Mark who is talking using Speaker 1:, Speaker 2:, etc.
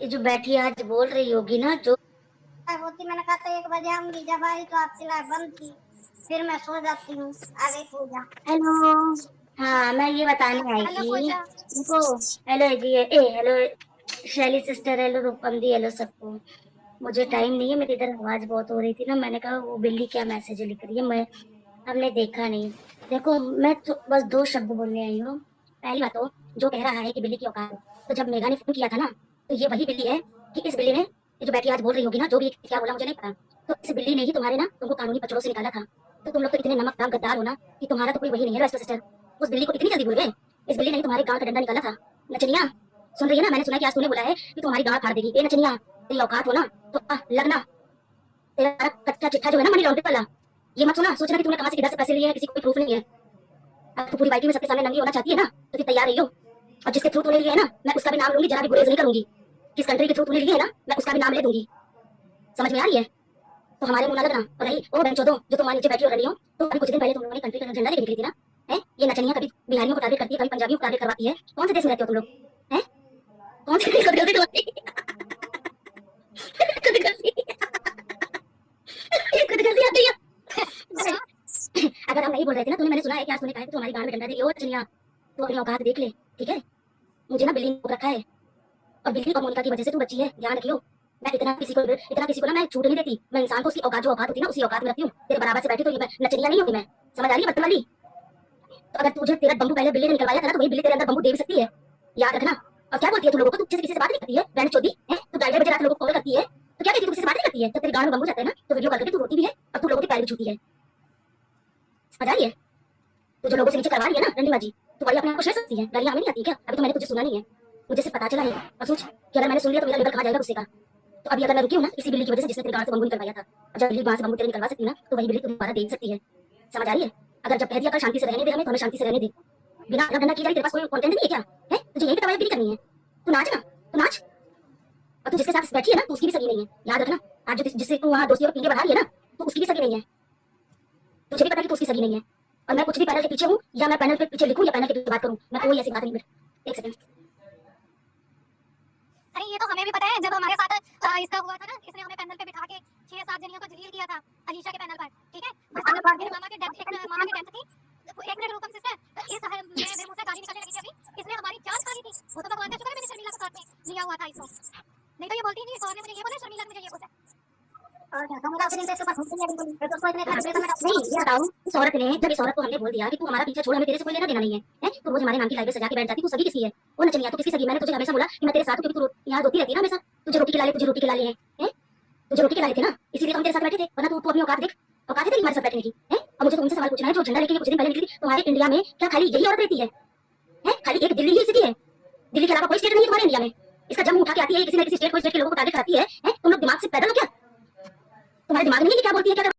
Speaker 1: ये जो बैठी आज बोल रही होगी ना जो
Speaker 2: होती, मैंने कहा था 1 बजे आऊंगी, जब आई तो आपकी लाइट बंद थी, फिर मैं सो जाती हूँ। आ गई पूजा।
Speaker 1: हेलो। हाँ मैं ये बताने आई
Speaker 2: हेलो
Speaker 1: थी
Speaker 2: पूजा।
Speaker 1: तुमको। हेलो जी, हेलो शैली सिस्टर, हेलो रूपम दी, हेलो सबको। मुझे टाइम नहीं है, मेरी इधर आवाज बहुत हो रही थी ना, मैंने कहा वो बिल्ली क्या मैसेज लिख रही है, मैं हमने देखा नहीं। देखो मैं तो बस दो शब्द बोलने आई हूँ। पहली बात तो जो कह रहा है कि बिल्ली की औकात है, तो जब मेघा ने फोन किया था ना, तो ये वही बिल्ली है कि इस बिल्ली ने, ये जो बैठी आज बोल रही होगी ना, जो भी क्या बोला मुझे नहीं पता, तो इस बिल्ली ने ही तुम्हारे ना तुमको कानूनी पचड़ों से निकाला था। तो तुम लोग तो इतने नमकदार गद्दार हो ना कि तुम्हारा तो कोई वही नहीं है। सिस्टर, उस बिल्ली को इतनी जल्दी भूल गए? इस बिल्ली ने ही तुम्हारे गांव का डंडा निकाला था। नचनिया, सुन रही है ना? मैंने सुना कि आज तूने बोला है कि तुम्हारी गांड फाड़ देगी। ए नचनिया, तेरी औकात हो ना तो लगना। तेरा कच्चा चिट्ठा जो है ना मनी लॉन्ड्री वाला, ये मत सुना सोचना कि तूने कहां से किधर से पैसे लिए हैं, किसी को कोई प्रूफ नहीं है। अब तो पूरी वाइटी में सबके सामने नंगी होना चाहती है ना, तो फिर तैयार रही हो। और जिसके थ्रू तूने लिए है ना, मैं उसका भी नाम लूंगी, जरा भी गुरेज नहीं करूंगी। किस कंट्री के थ्रू तूने लिए है ना, मैं उसका भी नाम ले दूंगी। समझ में आ रही है? तो हमारे मुंह ना लगना। और रही ओ बहनचोदो जो तुम वहां नीचे बैठी हो रही हो, तो अभी कुछ दिन पहले तुम लोगों ने कंट्री का झंडा लेके निकली थी ना। है ये नचनिया कभी बिहारियों को टारगेट करती है, कभी पंजाबियों को टारगेट करवाती है। कौन से देश में रहते हो तुम लोग? हैं? कौन से देश को गलती तुम्हारी? खुद गलती, खुद गलती आती है। अगर हम नहीं बोल रहे थे ना, तुम्हें मैंने सुना है कि आज तूने कहा है कि तुम्हारी गांड में डंडा देगी। ओ नचनिया, तू अपनी औकात देख ले, ठीक है? मुझे ना बिल्ली ने रोक रखा है, और बिल्ली और मोनिका की वजह से तू बची है, ध्यान रखियो। मैं इतना किसी को ना मैं छूट नहीं देती। मैं इंसान को उसकी औकात, जो औकात होती है ना, उसी औकात में रखती हूँ। तेरे बराबर से बैठी तो ये मैं नचनिया नहीं होगी मैं। समझ आ रही है बच्चन वाली? तो अगर तुझे तेरा बम्बू पहले बिल्ली ने निकलवाया था ना, तो वही बिल्ली तेरे अंदर बम्बू दे भी सकती है, याद रखना। और क्या बोलती है तू लोगों को? तू किसी से बात नहीं करती है बहन चोदी है? तू ढाई बजे रात लोगों को कॉल करती है, तो क्या कहती है? तू किसी से बात नहीं करती है? जब तेरे गांड में बम्बू जाते हैं ना, तो वीडियो कॉल करके तू रोती भी है, और तू लोगों के पैर भी छूती है। समझ आ रही है? तू जो लोगों से नीचे करवा रही है ना रंडीबाजी, तू बड़ी अपने आप को शेर सकती है। गालियां हमें नहीं आती क्या? अभी तो मैंने तुझे सुना नहीं है, मुझे सिर्फ पता चला है। और सोच कि अगर मैंने सुन लिया तो मेरा लिवर खा जाएगा गुस्से का। तो अभी अगर मैं रुकी हूँ ना इसी बिल्ली की वजह से, जिसने तेरे गांड से बम्बू निकलवाया था, और जब बिल्ली गांड से बम्बू तेरे निकलवा सकती है ना, तो वही बिल्ली तुम्हारा देख सकती है। समझ आ रही है? अगर जब कह दिया कर शांति से रहने दे हमें, तो हमें शांति से रहने दे। बिना अगर डंडा की जाए, तेरे पास कोई कंटेंट नहीं है क्या? है तुझे यही बताया गिरी करनी है? तू नाच ना, तू नाच। और तू जिसके साथ बैठी है ना, तो उसकी भी सगी नहीं है, याद रखना। आज जो जिससे तू वहां दोस्ती और पीछे बढ़ा रही है ना, तो उसकी भी सगी नहीं है। तुझे भी पता है कि तू उसकी सगी नहीं है। और मैं कुछ भी पैनल के पीछे हूँ, या मैं पैनल के पीछे लिखूं या पैनल के पीछे बात करूं, मैं कोई ऐसी बात नहीं। एक सेकंड।
Speaker 2: अरे ये तो हमें भी पता है, जब हमारे साथ इसका हुआ था ना, इसने हमें पैनल पे बिठा के 6-7 जनियों को जलील किया था, अलीशा के पैनल पर, ठीक है? मेरे मामा की डेथ थी। तो एक मिनट रुकम सिस्टर, इस मेरे मुंह से गाली निकलने लगी थी अभी। इसने हमारी जान खा ली थी। वो तो भगवान का शुक्र है मैंने शर्मिला को साथ में लिया हुआ था इसको, नहीं तो ये बोलती नहीं। कौन ने मुझे ये बोला, शर्मिला ने मुझे ये बोला। और क्या कमला उस दिन से ऊपर घूमती है बिल्कुल। तो उसको इतने खराब में
Speaker 1: नहीं ये बताओ, इस औरत ने, जब इस औरत को हमने बोल दिया कि तू हमारा पीछे छोड़, हमें तेरे से कोई लेना देना नहीं है, हैं? तो रोज हमारे नाम की लाइब्रेरी सजा के बैठ जाती, तू सगी किसकी है? वो नचनिया, तू किसकी सगी? मैंने तुझे हमेशा बोला कि मैं तेरे साथ हूं, क्योंकि तू यहाँ रोती रहती है ना हमेशा। तुझे रोटी खिला ले, तुझे रोटी खिला ले, हैं? तुझे रोटी खिलाए थे ना, इसीलिए तो हम तेरे साथ बैठे थे। वरना तू अपनी औकात देख, औकात है तेरी हमारे साथ बैठने की? हैं? और मुझे तुमसे सवाल पूछना है, जो झंडा लेके कुछ दिन पहले निकली थी, तुम्हारे इंडिया में क्या खाली यही औरत रहती है? हैं? खाली एक दिल्ली ही स्थिति है? दिल्ली के अलावा कोई स्टेट नहीं है तुम्हारे इंडिया में? इसका जब उठा के आती है किसी न किसी स्टेट को, स्टेट के लोगों को टारगेट कराती है, हैं? तुम लोग दिमाग से पैदल हो क्या? तुम्हारे दिमाग में नहीं है कि क्या बोलती है क्या